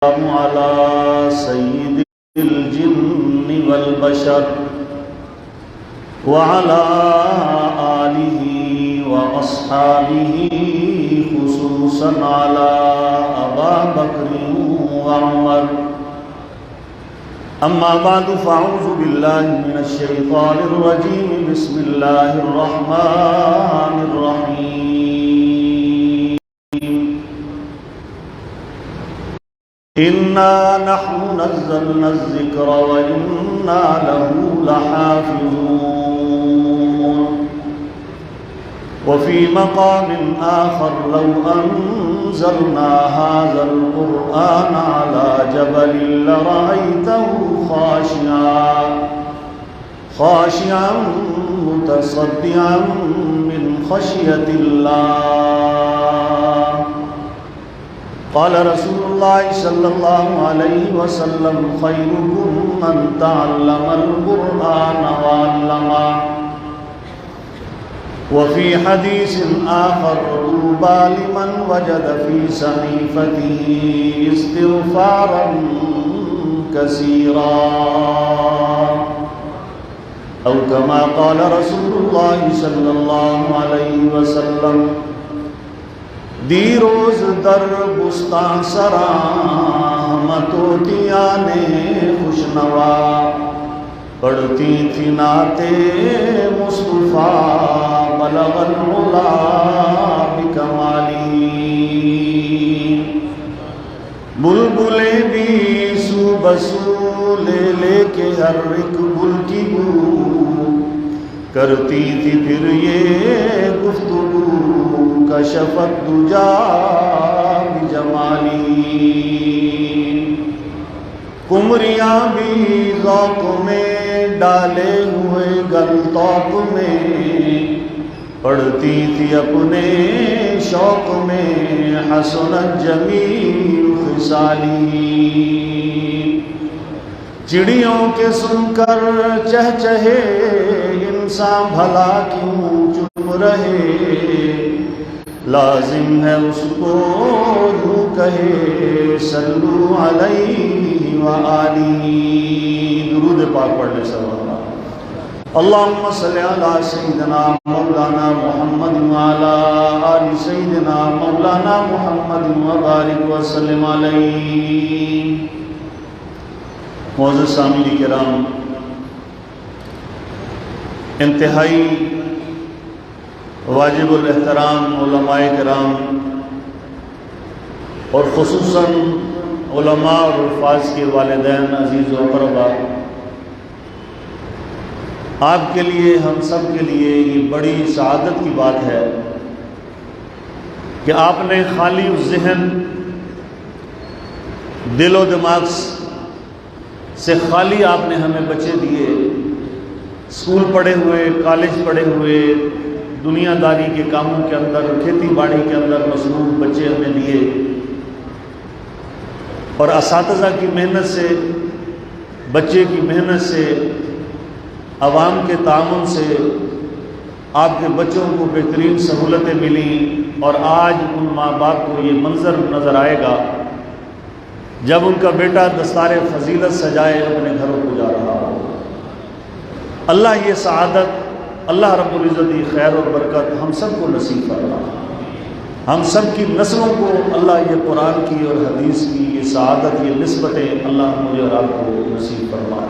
على سيد الجن والبشر وعلى آله وأصحابه خصوصا على أبا بكر وعمر. أما بعد فأعوذ بالله من الشيطان الرجيم. بسم الله الرحمن الرحيم. إنا نحن نزلنا الذكر وإنا له لحافظون. وفي مقام آخر لو أنزلنا هذا القرآن على جبل لرأيته خاشعا متصدعا من خشية الله. قال رسول الله صلى الله عليه وسلم خيركم من تعلم القرآن وعلمه. وفي حديث آخر طوبى لمن وجد في صحيفته استغفارا كثيرا أو كما قال رسول الله صلى الله عليه وسلم. دی روز در بستان سرا متوتیاں نے خوشنوا پڑھتی تھی نعت مصطفیٰ بلغ العلا بکمالی. بلبلیں بھی سو بسو لے لے کے ہر ایک بل کی بو کرتی تھی پھر یہ گفتگو کشفت دجا بجمالی. کمریاں بھی ذوق میں ڈالے ہوئے گلطوق میں پڑھتی تھی اپنے شوق میں حسنت جمیل خصالی. چڑیوں کے سن کر چہچہے انسان بھلا کیوں چپ رہے لازم ہے اس کو یوں کہے صلو علیہ وآلہ. درود پاک پڑھنے سے اللہم صلی علی سیدنا مولانا محمد وعلی آل سیدنا مولانا محمد وبارک وسلم علیہ. معزز سامعین کرام، انتہائی واجب الاحترام علماء کرام اور خصوصاً علماء اور حفاظ کے والدین عزیز و اقربا، آپ کے لیے ہم سب کے لیے یہ بڑی سعادت کی بات ہے کہ آپ نے خالی ذہن، دل و دماغ سے خالی آپ نے ہمیں بچے دیے، اسکول پڑھے ہوئے، کالج پڑھے ہوئے، دنیا داری کے کاموں کے اندر، کھیتی باڑی کے اندر مصروف بچے ہمیں دیے، اور اساتذہ کی محنت سے، بچے کی محنت سے، عوام کے تعاون سے آپ کے بچوں کو بہترین سہولتیں ملیں. اور آج ان ماں باپ کو یہ منظر نظر آئے گا جب ان کا بیٹا دستار فضیلت سجائے اپنے گھروں کو جا رہا ہو. اللہ یہ سعادت، اللہ رب العزت یہ خیر اور برکت ہم سب کو نصیب فرمائے. ہم سب کی نسلوں کو اللہ یہ قرآن کی اور حدیث کی یہ سعادت، یہ نسبتیں اللہ مجھے اور آپ کو نصیب فرمائے.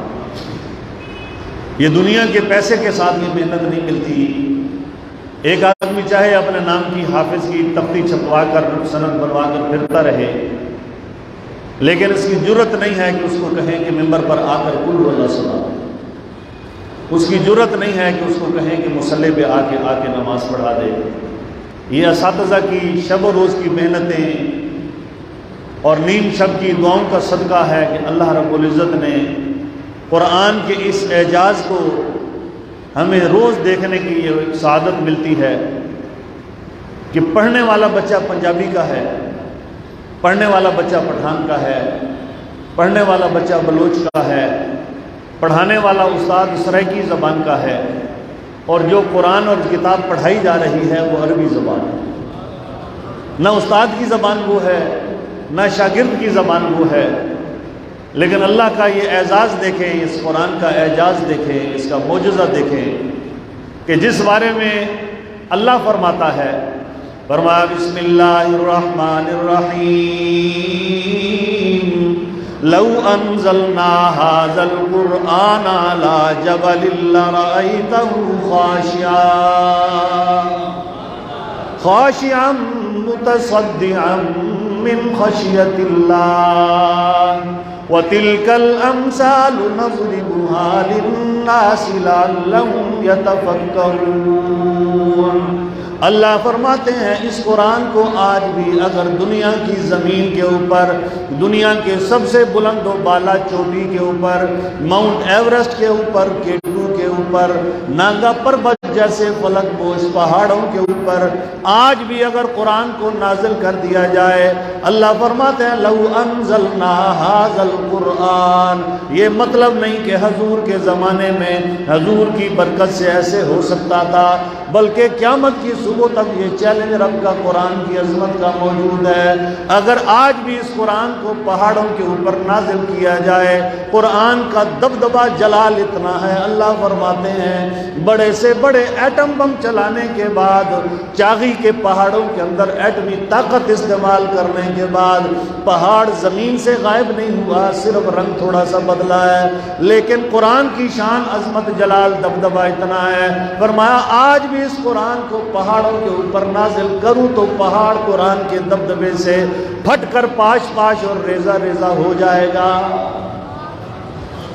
یہ دنیا کے پیسے کے ساتھ یہ محنت نہیں ملتی. ایک آدمی چاہے اپنے نام کی حافظ کی تختی چھپوا کر سند بنوا کر پھرتا رہے، لیکن اس کی جرت نہیں ہے کہ اس کو کہیں کہ ممبر پر آ کر کل روزہ سنا. اس کی جرت نہیں ہے کہ اس کو کہیں کہ مصلی پہ آ کے نماز پڑھا دے. یہ اساتذہ کی شب و روز کی محنتیں اور نیم شب کی دعاؤں کا صدقہ ہے کہ اللہ رب العزت نے قرآن کے اس اعجاز کو ہمیں روز دیکھنے کی یہ سعادت ملتی ہے کہ پڑھنے والا بچہ پنجابی کا ہے، پڑھنے والا بچہ پٹھان کا ہے، پڑھنے والا بچہ بلوچ کا ہے، پڑھانے والا استاد سرائکی زبان کا ہے، اور جو قرآن اور کتاب پڑھائی جا رہی ہے وہ عربی زبان ہے. نہ استاد کی زبان وہ ہے نہ شاگرد کی زبان وہ ہے، لیکن اللہ کا یہ اعزاز دیکھیں، اس قرآن کا اعجاز دیکھیں، اس کا معجزہ دیکھیں کہ جس بارے میں اللہ فرماتا ہے، فرمایا بسم اللہ الرحمن الرحیم لو انزلنا هذا القرآن على جبل لرأيته خاشعا متصدعا من خشية الله وتلك الأمثال نضربها للناس لعلهم يتفكرون۔ اللہ فرماتے ہیں اس قرآن کو آج بھی اگر دنیا کی زمین کے اوپر، دنیا کے سب سے بلند و بالا چوٹی کے اوپر، ماؤنٹ ایورسٹ کے اوپر، کیٹو کے اوپر، ناگا پربت جیسے فلک بوش پہاڑوں کے اوپر آج بھی اگر قرآن کو نازل کر دیا جائے، اللہ فرماتے ہیں لو انزلنا ھذا القرآن، یہ مطلب نہیں کہ حضور کے زمانے میں حضور کی برکت سے ایسے ہو سکتا تھا، بلکہ قیامت کی صبح تک یہ چیلنج رب کا قرآن کی عظمت کا موجود ہے۔ اگر آج بھی اس قرآن کو پہاڑوں کے اوپر نازل کیا جائے، قرآن کا دبدبہ جلال اتنا ہے، اللہ فرماتے ہیں بڑے سے بڑے ایٹم بم چلانے کے بعد، چاغی کے پہاڑوں کے اندر ایٹمی طاقت استعمال کرنے کے بعد پہاڑ زمین سے غائب نہیں ہوا، صرف رنگ تھوڑا سا بدلا ہے، لیکن قرآن کی شان، عظمت، جلال، دبدبہ اتنا ہے، فرمایا آج بھی اس قرآن کو پہاڑوں کے اوپر نازل کروں تو پہاڑ قرآن کے دبدبے سے پھٹ کر پاش پاش اور ریزہ ریزہ ہو جائے گا۔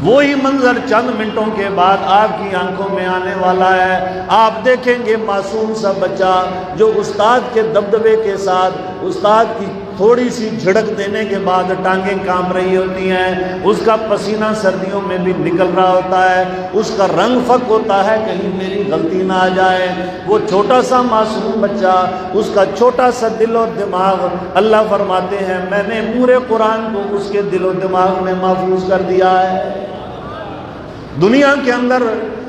وہی منظر چند منٹوں کے بعد آپ کی آنکھوں میں آنے والا ہے۔ آپ دیکھیں گے معصوم سا بچہ جو استاد کے دبدبے کے ساتھ، استاد کی تھوڑی سی جھڑک دینے کے بعد ٹانگیں کانپ رہی ہوتی ہیں، اس کا پسینہ سردیوں میں بھی نکل رہا ہوتا ہے، اس کا رنگ فک ہوتا ہے کہیں میری غلطی نہ آ جائے۔ وہ چھوٹا سا معصوم بچہ، اس کا چھوٹا سا دل اور دماغ، اللہ فرماتے ہیں میں نے پورے قرآن کو اس کے دل و دماغ میں محفوظ کر دیا ہے۔ دنیا کے اندر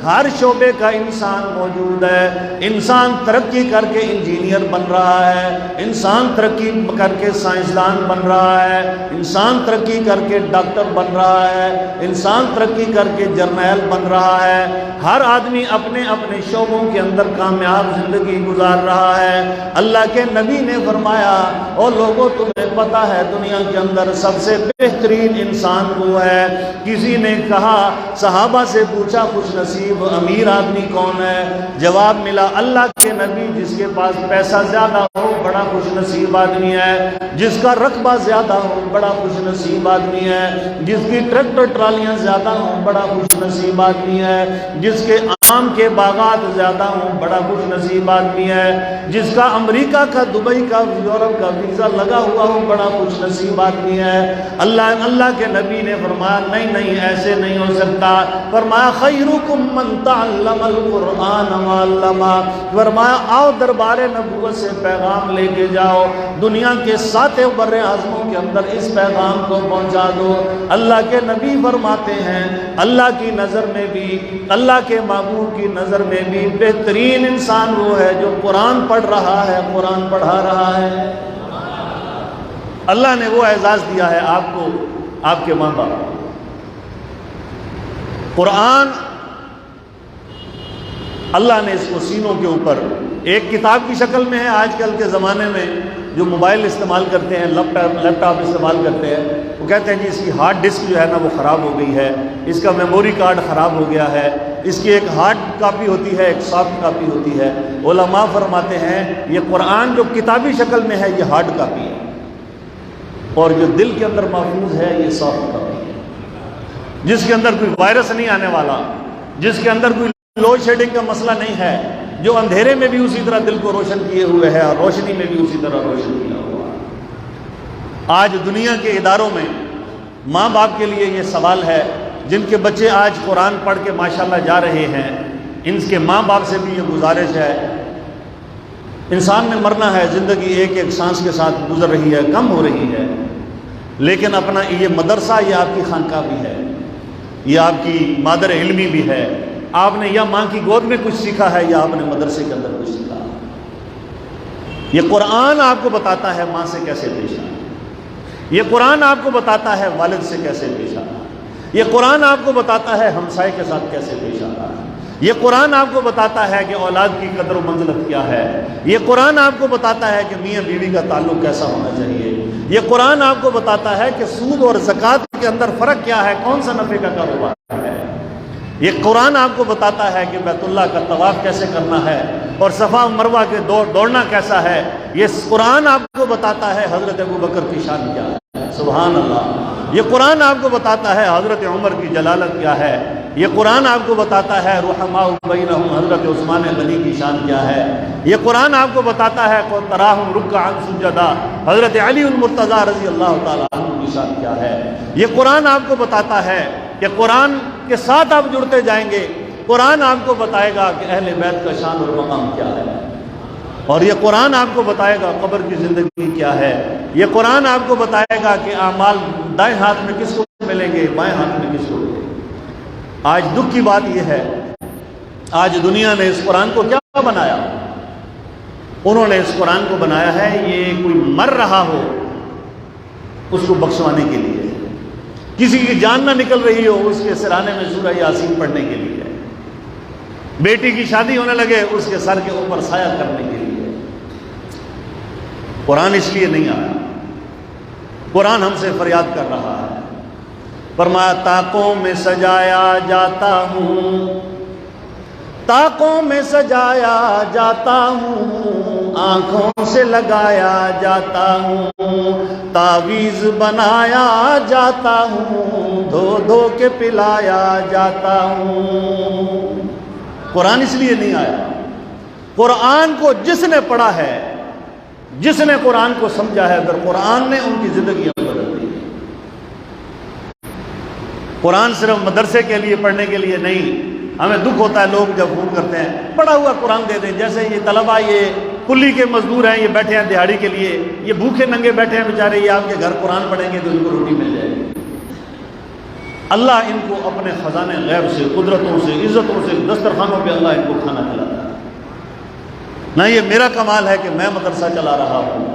ہر شعبے کا انسان موجود ہے، انسان ترقی کر کے انجینئر بن رہا ہے، انسان ترقی کر کے سائنسدان بن رہا ہے، انسان ترقی کر کے ڈاکٹر بن رہا ہے، انسان ترقی کر کے جرنیل بن رہا ہے، ہر آدمی اپنے اپنے شعبوں کے اندر کامیاب زندگی گزار رہا ہے۔ اللہ کے نبی نے فرمایا اور لوگوں تمہیں پتہ ہے دنیا کے اندر سب سے بہترین انسان وہ ہے۔ کسی نے کہا، صحابہ سے پوچھا خوش نصیب امیر آدمی کون ہے؟ جواب ملا اللہ کے نبی جس کے پاس پیسہ زیادہ ہو بڑا خوش نصیب آدمی ہے، جس کا رقبہ زیادہ ہو بڑا خوش نصیب آدمی ہے، جس کی ٹریکٹر ٹرالیاں زیادہ ہوں بڑا خوش نصیب آدمی ہے، جس کے آم کے باغات زیادہ ہوں بڑا خوش نصیب آدمی ہے، جس کا امریکہ کا، دبئی کا، یورپ کا ویزا لگا ہوا ہو بڑا خوش نصیب آدمی ہے۔ اللہ کے نبی نے فرمایا نہیں ایسے نہیں ہو سکتا، فرمایا خیرکم من تعلم القرآن وعلمہ، فرمایا آؤ دربار نبوت سے پیغام لے کے جاؤ، دنیا کے 7 بر اعظموں کے اندر اس پیغام کو پہنچا دو۔ اللہ کے نبی فرماتے ہیں اللہ کی نظر میں بھی، اللہ کے معبود کی نظر میں بھی بہترین انسان وہ ہے جو قرآن پڑھ رہا ہے، قرآن پڑھا رہا ہے۔ اللہ نے وہ اعزاز دیا ہے آپ کو، آپ کے ماں باپ۔ قرآن اللہ نے اس کو سینوں کے اوپر ایک کتاب کی شکل میں ہے۔ آج کل کے زمانے میں جو موبائل استعمال کرتے ہیں، لیپ ٹاپ استعمال کرتے ہیں، وہ کہتے ہیں جی اس کی ہارڈ ڈسک جو ہے نا وہ خراب ہو گئی ہے، اس کا میموری کارڈ خراب ہو گیا ہے، اس کی ایک ہارڈ کاپی ہوتی ہے، ایک سافٹ کاپی ہوتی ہے۔ علماء فرماتے ہیں یہ قرآن جو کتابی شکل میں ہے یہ ہارڈ کاپی ہے، اور جو دل کے اندر محفوظ ہے یہ سافٹ کاپی ہے، جس کے اندر کوئی وائرس نہیں آنے والا، جس کے اندر کوئی لوڈ شیڈنگ کا مسئلہ نہیں ہے، جو اندھیرے میں بھی اسی طرح دل کو روشن کیے ہوئے ہے اور روشنی میں بھی اسی طرح روشن کیا ہوا ہے۔ آج دنیا کے اداروں میں ماں باپ کے لیے یہ سوال ہے، جن کے بچے آج قرآن پڑھ کے ماشاءاللہ جا رہے ہیں، ان کے ماں باپ سے بھی یہ گزارش ہے، انسان نے مرنا ہے، زندگی ایک ایک سانس کے ساتھ گزر رہی ہے، کم ہو رہی ہے، لیکن اپنا یہ مدرسہ، یہ آپ کی خانقاہ بھی ہے، یہ آپ کی مادر علمی بھی ہے۔ آپ نے یا ماں کی گود میں کچھ سیکھا ہے یا آپ نے مدرسے کے اندر کچھ سیکھا ہے۔ یہ قرآن آپ کو بتاتا ہے ماں سے کیسے پیش آنا۔ یہ قرآن آپ کو بتاتا ہے والد سے کیسے پیش آنا، یہ قرآن آپ کو بتاتا ہے ہمسائے کے ساتھ کیسے پیش آنا، یہ قرآن آپ کو بتاتا ہے کہ اولاد کی قدر و منزلت کیا ہے، یہ قرآن آپ کو بتاتا ہے کہ میاں بیوی کا تعلق کیسا ہونا چاہیے، یہ قرآن آپ کو بتاتا ہے کہ سود اور زکوٰۃ کے اندر فرق کیا ہے، کون سا نفع کا کاروبار ہے، یہ قرآن آپ کو بتاتا ہے کہ بیت اللہ کا طواف کیسے کرنا ہے اور صفا و مروہ کے دوڑنا کیسا ہے، یہ قرآن آپ کو بتاتا ہے حضرت ابوبکر کی شان کیا ہے، سبحان اللہ، یہ قرآن آپ کو بتاتا ہے حضرت عمر کی جلالت کیا ہے، یہ قرآن آپ کو بتاتا ہے رحماء بینہم حضرت عثمان غنی کی شان کیا ہے، یہ قرآن آپ کو بتاتا ہے تراہم رکعا سجدا حضرت علی المرتضیٰ رضی اللہ تعالیٰ عنہ کی شان کیا ہے، یہ قرآن آپ کو بتاتا ہے کہ قرآن کے ساتھ آپ جڑتے جائیں گے، قرآن آپ کو بتائے گا کہ اہل بیت کا شان اور مقام کیا ہے، اور یہ قرآن آپ کو بتائے گا قبر کی زندگی کیا ہے، یہ قرآن آپ کو بتائے گا کہ اعمال دائیں ہاتھ میں کس کو ملیں گے، بائیں ہاتھ میں کس کو ملیں گے۔ آج دکھ کی بات یہ ہے، آج دنیا نے اس قرآن کو کیا بنایا، انہوں نے اس قرآن کو بنایا ہے یہ کوئی مر رہا ہو اس کو بخشوانے کے لیے، کسی کی جان نہ نکل رہی ہو اس کے سرانے میں سورہ یاسین پڑھنے کے لیے، بیٹی کی شادی ہونے لگے اس کے سر کے اوپر سایہ کرنے کے لیے۔ قرآن اس لیے نہیں آیا، قرآن ہم سے فریاد کر رہا ہے، فرمایا طاقوں میں سجایا جاتا ہوں، طاقوں میں سجایا جاتا ہوں، آنکھوں سے لگایا جاتا ہوں، تعویذ بنایا جاتا ہوں، دھو دھو کے پلایا جاتا ہوں۔ قرآن اس لیے نہیں آیا، قرآن کو جس نے پڑھا ہے، جس نے قرآن کو سمجھا ہے، اگر قرآن نے ان کی زندگی بدل دی۔ قرآن صرف مدرسے کے لیے پڑھنے کے لیے نہیں، ہمیں دکھ ہوتا ہے لوگ جب فون کرتے ہیں پڑھا ہوا قرآن دے دیں، جیسے یہ طلبہ یہ کلی کے مزدور ہیں، یہ بیٹھے ہیں دیہاڑی کے لیے، یہ بھوکے ننگے بیٹھے ہیں بیچارے، یہ آپ کے گھر قرآن پڑھیں گے تو ان کو روٹی مل جائے گی۔ اللہ ان کو اپنے خزانے غیب سے، قدرتوں سے، عزتوں سے، دسترخوانوں پہ اللہ ان کو کھانا کھلاتا ہے۔ نہ یہ میرا کمال ہے کہ میں مدرسہ چلا رہا ہوں،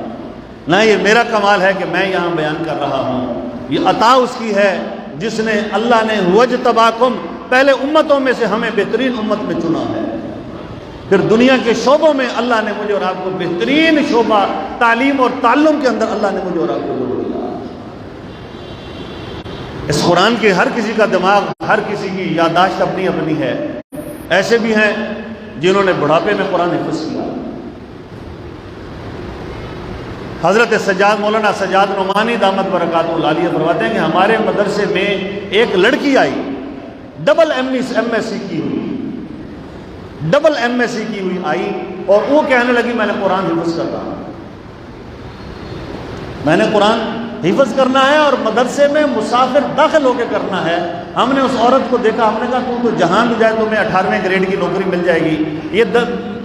نہ یہ میرا کمال ہے کہ میں یہاں بیان کر رہا ہوں، یہ عطا اس کی ہے جس نے، اللہ نے وجتباکم، پہلے امتوں میں سے ہمیں بہترین امت میں چنا ہے، پھر دنیا کے شعبوں میں اللہ نے مجھے اور آپ کو بہترین شعبہ تعلیم اور تعلم کے اندر اللہ نے مجھے اور آپ کو جوڑ دیا۔ اس قرآن کے ہر کسی کا دماغ، ہر کسی کی یادداشت اپنی اپنی ہے، ایسے بھی ہیں جنہوں نے بڑھاپے میں قرآن حفظ کیا۔ حضرت سجاد، مولانا سجاد نعمانی دامت برکاتہ العالیہ فرماتے ہیں کہ ہمارے مدرسے میں ایک لڑکی آئی، ڈبل ایم ایس سی کی ہوئی، ڈبل ایم ایس سی کی ہوئی آئی، اور وہ کہنے لگی میں نے قرآن حفظ کرنا ہے، میں نے قرآن حفظ کرنا ہے اور مدرسے میں مسافر داخل ہو کے کرنا ہے۔ ہم نے اس عورت کو دیکھا، ہم نے کہا تو جہاں بھی جائے تمہیں 18ویں گریڈ کی نوکری مل جائے گی، یہ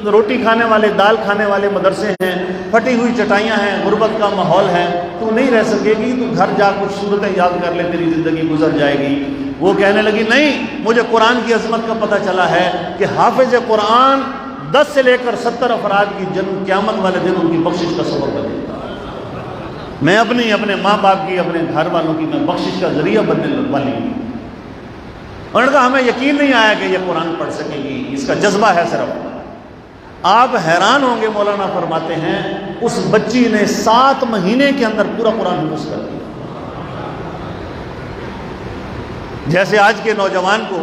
روٹی کھانے والے، دال کھانے والے مدرسے ہیں، پھٹی ہوئی چٹائیاں ہیں، غربت کا ماحول ہے، تو نہیں رہ سکے گی، تو گھر جا کچھ صورتیں یاد کر لے، تیری زندگی گزر جائے گی۔ وہ کہنے لگی نہیں، مجھے قرآن کی عظمت کا پتہ چلا ہے کہ حافظ قرآن 10 سے لے کر 70 افراد کی جنم قیامت والے دن ان کی بخشش کا سبب بنے گا۔ میں اپنے ماں باپ کی، اپنے گھر والوں کی میں بخشش کا ذریعہ بننے والی ہوں۔ اور ان کا ہمیں یقین نہیں آیا کہ یہ قرآن پڑھ سکے گی، اس کا جذبہ ہے صرف۔ آپ حیران ہوں گے، مولانا فرماتے ہیں اس بچی نے 7 مہینے کے اندر پورا قرآن حفظ کر دیا۔ جیسے آج کے نوجوان کو،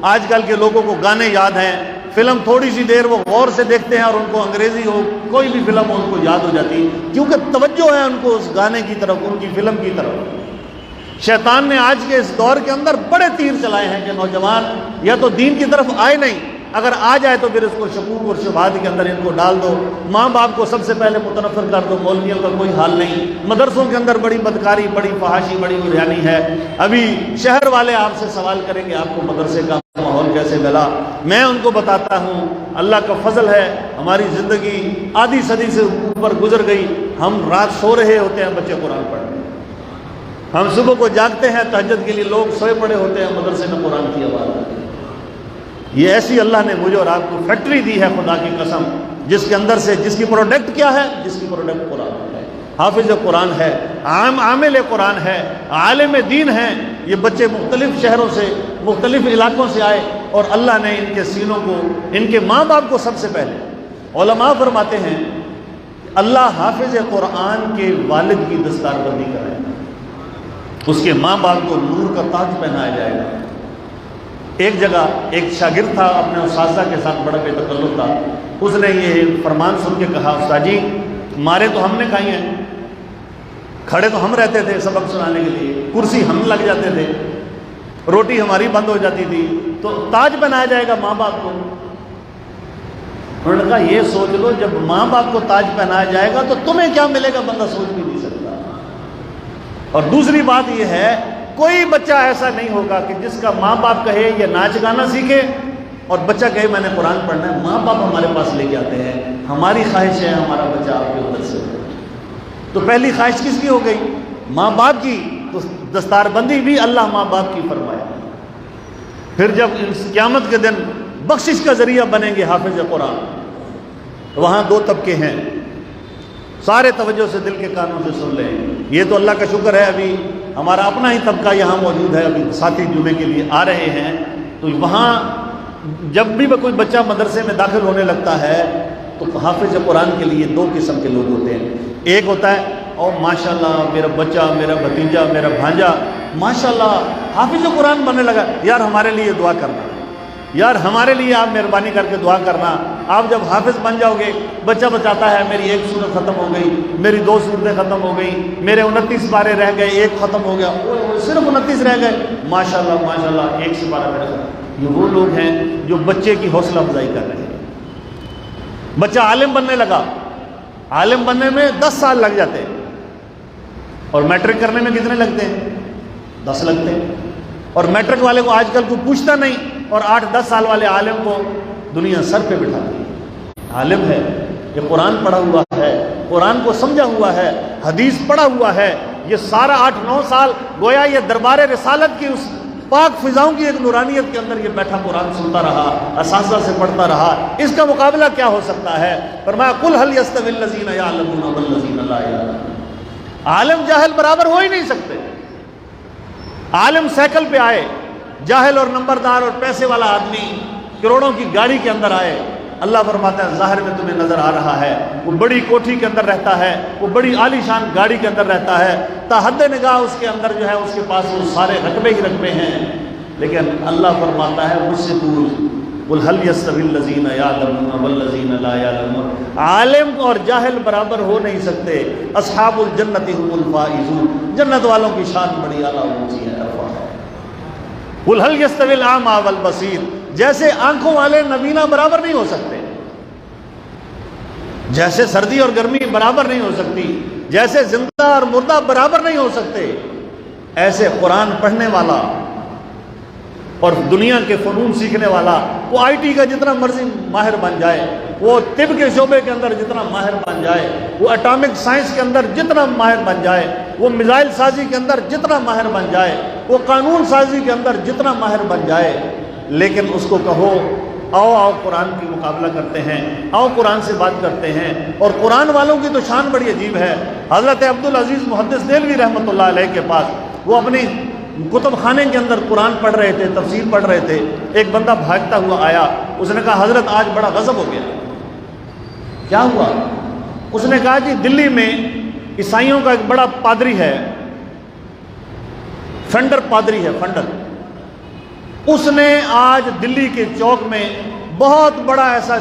آج کل کے لوگوں کو گانے یاد ہیں، فلم تھوڑی سی دیر وہ غور سے دیکھتے ہیں اور ان کو انگریزی ہو، کوئی بھی فلم ہو، ان کو یاد ہو جاتی ہے، کیونکہ توجہ ہے ان کو اس گانے کی طرف، ان کی فلم کی طرف۔ شیطان نے آج کے اس دور کے اندر بڑے تیر چلائے ہیں کہ نوجوان یا تو دین کی طرف آئے نہیں، اگر آ جائے تو پھر اس کو شکوک اور شبہات کے اندر ان کو ڈال دو، ماں باپ کو سب سے پہلے متنفر کر دو، مولویوں کا کوئی حال نہیں، مدرسوں کے اندر بڑی بدکاری، بڑی فحاشی، بڑی بریانی ہے۔ ابھی شہر والے آپ سے سوال کریں گے آپ کو مدرسے کا ماحول کیسے ملا، میں ان کو بتاتا ہوں اللہ کا فضل ہے، ہماری زندگی آدھی صدی سے اوپر گزر گئی، ہم رات سو رہے ہوتے ہیں بچے قرآن پڑھ رہے ہیں، ہم صبح کو جاگتے ہیں تہجد کے لیے، لوگ سوئے پڑے ہوتے ہیں، مدرسے میں قرآن کی آواز آتی ہے۔ یہ ایسی اللہ نے مجھے اور آپ کو فیکٹری دی ہے، خدا کی قسم، جس کے اندر سے، جس کی پروڈکٹ کیا ہے، جس کی پروڈکٹ قرآن ہے۔ حافظ قرآن ہے، عامل قرآن ہے، عالم دین ہیں، یہ بچے مختلف شہروں سے، مختلف علاقوں سے آئے اور اللہ نے ان کے سینوں کو، ان کے ماں باپ کو سب سے پہلے، علماء فرماتے ہیں اللہ حافظ قرآن کے والد کی دستار بندی کرے گا، اس کے ماں باپ کو نور کا تاج پہنایا جائے گا۔ ایک جگہ ایک شاگرد تھا، اپنے اساتذہ کے ساتھ بڑا بے تکلف تھا، اس نے یہ فرمان سن کے کہا استاد جی مارے تو ہم نے کھائی ہیں، کھڑے تو ہم رہتے تھے سبق سنانے کے لیے، کرسی ہم لگ جاتے تھے، روٹی ہماری بند ہو جاتی تھی، تو تاج بنایا جائے گا ماں باپ کو؟ انہوں نے کہا یہ سوچ لو جب ماں باپ کو تاج پہنایا جائے گا تو تمہیں کیا ملے گا بندہ سوچ بھی نہیں سکتا۔ اور دوسری بات یہ ہے کوئی بچہ ایسا نہیں ہوگا کہ جس کا ماں باپ کہے یہ ناچ گانا سیکھے اور بچہ کہے میں نے قرآن پڑھنا ہے۔ ماں باپ ہمارے پاس لے کے آتے ہیں، ہماری خواہش ہے ہمارا بچہ آپ کے ادھر سے ہو، تو پہلی خواہش کس کی ہو گئی؟ ماں باپ کی، تو دستار بندی بھی اللہ ماں باپ کی فرمایا۔ پھر جب قیامت کے دن بخشش کا ذریعہ بنیں گے حافظ قرآن، وہاں دو طبقے ہیں، سارے توجہ سے دل کے کانوں سے سن لیں۔ یہ تو اللہ کا شکر ہے ابھی ہمارا اپنا ہی طبقہ یہاں موجود ہے، ابھی ساتھی جمعے کے لیے آ رہے ہیں، تو وہاں جب بھی کوئی بچہ مدرسے میں داخل ہونے لگتا ہے تو حافظ قرآن کے لیے دو قسم کے لوگ ہوتے ہیں۔ ایک ہوتا ہے اور ماشاءاللہ میرا بچہ، میرا بھتیجا، میرا بھانجا ماشاءاللہ حافظ قرآن بننے لگا، یار ہمارے لیے دعا کرنا، یار ہمارے لیے آپ مہربانی کر کے دعا کرنا، آپ جب حافظ بن جاؤ گے۔ بچہ بتاتا ہے میری ایک سورت ختم ہو گئی، میری 2 سورتیں ختم ہو گئی، میرے 29 پارے رہ گئے، ایک ختم ہو گیا، صرف 29 رہ گئے، ماشاءاللہ ماشاءاللہ ایک سپارہ میرا ختم۔ یہ وہ لوگ ہیں جو بچے کی حوصلہ افزائی کر رہے ہیں۔ بچہ عالم بننے لگا، عالم بننے میں 10 سال لگ جاتے ہیں، اور میٹرک کرنے میں کتنے لگتے ہیں؟ 10 لگتے ہیں، اور میٹرک والے کو آج کل کوئی پوچھتا نہیں، اور 8-10 سال والے عالم کو دنیا سر پہ بٹھا دی۔ عالم ہے، یہ قرآن پڑھا ہوا ہے، قرآن کو سمجھا ہوا ہے، حدیث پڑھا ہوا ہے، یہ سارا 8-9 سال گویا یہ دربار رسالت کی اس پاک فضاؤں کی ایک نورانیت کے اندر یہ بیٹھا قرآن سنتا رہا، اساتذہ سے پڑھتا رہا، اس کا مقابلہ کیا ہو سکتا ہے؟ فرمایا قل هل يستوي الذين يعلمون والذين لا يعلمون۔ عالم جاہل برابر ہو ہی نہیں سکتے۔ عالم سائیکل پہ آئے، جاہل اور نمبردار اور پیسے والا آدمی کروڑوں کی گاڑی کے اندر آئے، اللہ فرماتا ہے ظاہر میں تمہیں نظر آ رہا ہے وہ بڑی کوٹھی کے اندر رہتا ہے، وہ بڑی عالی شان گاڑی کے اندر رہتا ہے، تا حد نگاہ اس کے اندر جو ہے اس کے پاس وہ سارے رقبے ہی رقبے ہیں، لیکن اللہ فرماتا ہے مجھ سے دور قل هل يستوي الذين يعلمون والذين لا يعلمون۔ عالم اور جاہل برابر ہو نہیں سکتے۔ اصحاب الجنت هم الفائزون، جنت والوں کی شان بڑی اعلیٰ اونچی ہے، رفع ہے۔ قل هل يستوي الاعمى والبصير، جیسے آنکھوں والے نبینا برابر نہیں ہو سکتے، جیسے سردی اور گرمی برابر نہیں ہو سکتی، جیسے زندہ اور مردہ برابر نہیں ہو سکتے، ایسے قرآن پڑھنے والا اور دنیا کے فنون سیکھنے والا، وہ آئی ٹی کا جتنا مرضی ماہر بن جائے، وہ طب کے شعبے کے اندر جتنا ماہر بن جائے، وہ اٹامک سائنس کے اندر جتنا ماہر بن جائے، وہ میزائل سازی کے اندر جتنا ماہر بن جائے، وہ قانون سازی کے اندر جتنا ماہر بن جائے، لیکن اس کو کہو آؤ قرآن کی مقابلہ کرتے ہیں، آؤ قرآن سے بات کرتے ہیں۔ اور قرآن والوں کی تو شان بڑی عجیب ہے۔ حضرت عبدالعزیز محدث دہلوی رحمۃ اللہ علیہ کے پاس وہ اپنی کتب خانے کے اندر قرآن پڑھ رہے تھے، تفسیر پڑھ رہے تھے، ایک بندہ بھاگتا ہوا آیا، اس نے کہا حضرت آج بڑا غضب ہو گیا۔ کیا ہوا؟ اس نے کہا جی دلی میں عیسائیوں کا ایک بڑا پادری ہے، فنڈر پادری ہے، فنڈر، اس نے آج دلی کے چوک میں بہت بڑا ایسا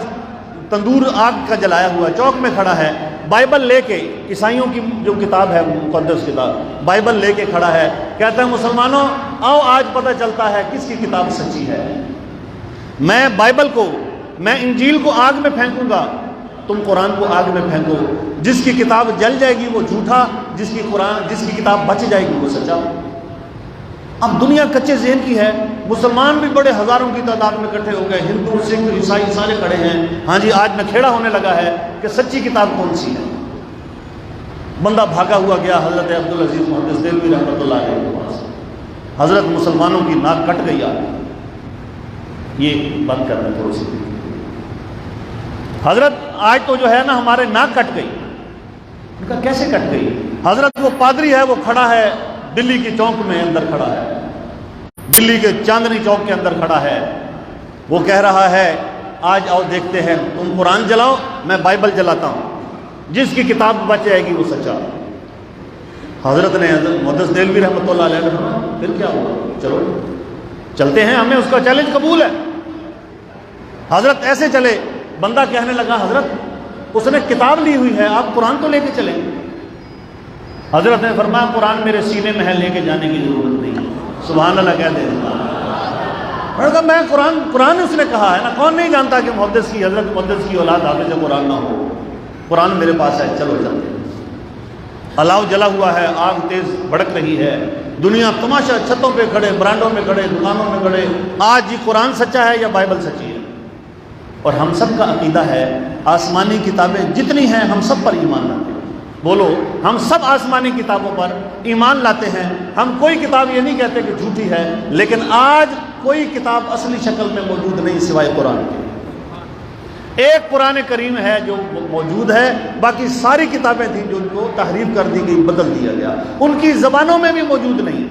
تندور آگ کا جلایا ہوا چوک میں کھڑا ہے، بائبل لے کے، عیسائیوں کی جو کتاب ہے مقدس کتاب، بائبل لے کے کھڑا ہے، کہتا ہے مسلمانوں آؤ آج پتہ چلتا ہے کس کی کتاب سچی ہے۔ میں بائبل کو، میں انجیل کو آگ میں پھینکوں گا، تم قرآن کو آگ میں پھینکو، جس کی کتاب جل جائے گی وہ جھوٹا، جس کی کتاب بچ جائے گی وہ سچا۔ اب دنیا کچے ذہن کی ہے، مسلمان بھی بڑے ہزاروں کی تعداد میں اکٹھے ہو گئے، ہندو سکھ عیسائی سارے کھڑے ہیں، ہاں جی آج نکھیڑا ہونے لگا ہے کہ سچی کتاب کون سی ہے۔ بندہ بھاگا ہوا گیا حضرت عبدالعزیز محدث دہلوی رحمۃ اللہ علیہ کے پاس، حضرت مسلمانوں کی ناک کٹ گئی آج، یہ بند کرنا تھوڑی سی، حضرت آج تو جو ہے نا ہمارے ناک کٹ گئی، کہا کیسے کٹ گئی؟ حضرت وہ پادری ہے وہ کھڑا ہے دلی کی چوک میں اندر کھڑا ہے، دلی کے چاندنی چوک کے اندر کھڑا ہے، وہ کہہ رہا ہے آج آؤ دیکھتے ہیں، تم قرآن جلاؤ میں بائبل جلاتا ہوں، جس کی کتاب بچ جائے گی وہ سچا۔ حضرت نے محدث دہلوی رحمۃ اللہ علیہ نے فرمایا پھر کیا ہوا، چلو چلتے ہیں، ہمیں اس کا چیلنج قبول ہے۔ حضرت ایسے چلے، بندہ کہنے لگا حضرت اس نے کتاب لی ہوئی ہے، آپ قرآن تو لے کے چلیں۔ حضرت نے فرمایا قرآن میرے سینے میں ہے، لے کے جانے کی ضرورت نہیں۔ سبحان اللہ کہہ دیں۔ میں نے کہا میں قرآن اس نے کہا ہے نا، کون نہیں جانتا کہ محدث کی حضرت محدث کی اولاد حافظ قرآن نہ ہو، قرآن میرے پاس ہے، چلو چلتے ہیں۔ الاؤ جلا ہوا ہے، آگ تیز بھڑک رہی ہے، دنیا تماشا، چھتوں پہ کھڑے، برانڈوں میں کھڑے، دکانوں میں کھڑے، آج یہ قرآن سچا ہے یا بائبل سچی ہے؟ اور ہم سب کا عقیدہ ہے آسمانی کتابیں جتنی ہیں ہم سب پر ایمان لاتے ہیں۔ بولو ہم سب آسمانی کتابوں پر ایمان لاتے ہیں، ہم کوئی کتاب یہ نہیں کہتے کہ جھوٹی ہے، لیکن آج کوئی کتاب اصلی شکل میں موجود نہیں سوائے قرآن کی۔ ایک قرآن کریم ہے جو موجود ہے، باقی ساری کتابیں تھیں جو ان کو تحریف کر دی گئی، بدل دیا گیا، ان کی زبانوں میں بھی موجود نہیں۔